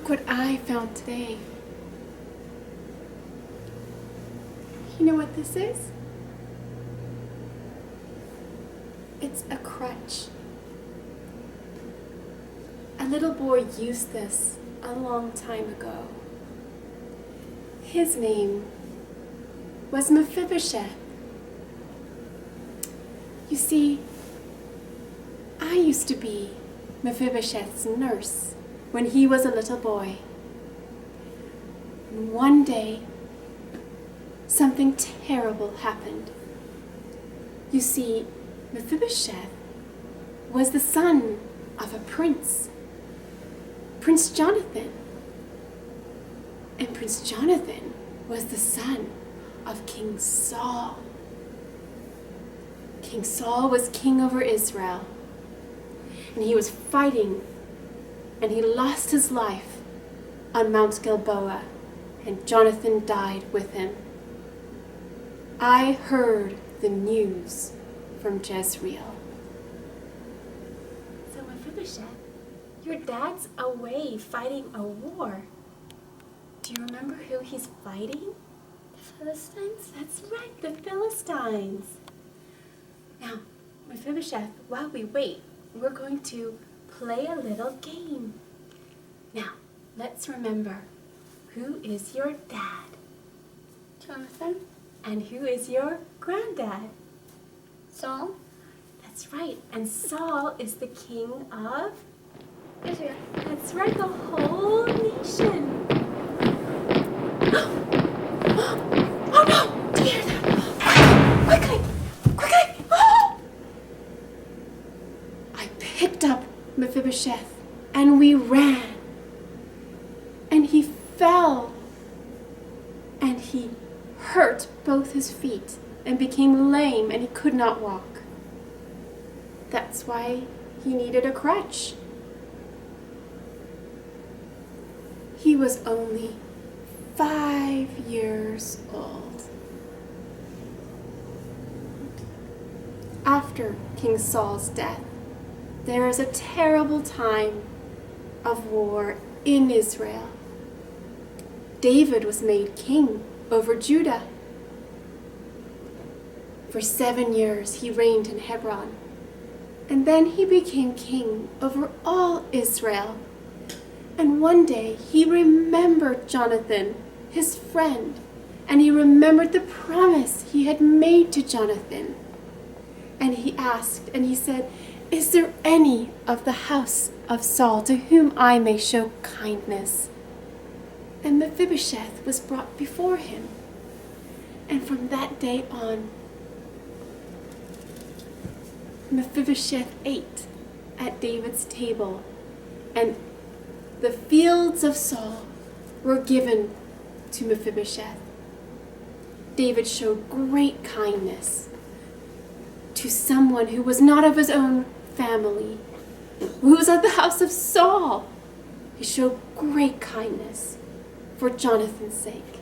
Look what I found today. You know what this is? It's a crutch. A little boy used this a long time ago. His name was Mephibosheth. You see, I used to be Mephibosheth's nurse when he was a little boy. And one day, something terrible happened. You see, Mephibosheth was the son of a prince, Prince Jonathan. And Prince Jonathan was the son of King Saul. King Saul was king over Israel, and he was fighting, and he lost his life on Mount Gilboa, and Jonathan died with him. I heard the news from Jezreel. So Mephibosheth, your dad's away fighting a war. Do you remember who he's fighting? The Philistines? That's right, the Philistines. Now, Mephibosheth, while we wait, we're going to play a little game. Now, let's remember, who is your dad? Jonathan. And who is your granddad? Saul. That's right, and Saul is the king of? Israel. That's right, the whole nation. Oh no! Do you hear that? Quickly! Quickly! Oh! I picked up Mephibosheth and we ran. And he fell. And he hurt both his feet and became lame and he could not walk. That's why he needed a crutch. He was only 5 years old. After King Saul's death, there is a terrible time of war in Israel. David was made king over Judah. For 7 years he reigned in Hebron, and then he became king over all Israel. And one day he remembered Jonathan, his friend, and he remembered the promise he had made to Jonathan. And he asked, and he said, "Is there any of the house of Saul to whom I may show kindness?" And Mephibosheth was brought before him. And from that day on, Mephibosheth ate at David's table, and the fields of Saul were given to Mephibosheth. David showed great kindness to someone who was not of his own family, who was of the house of Saul. He showed great kindness for Jonathan's sake.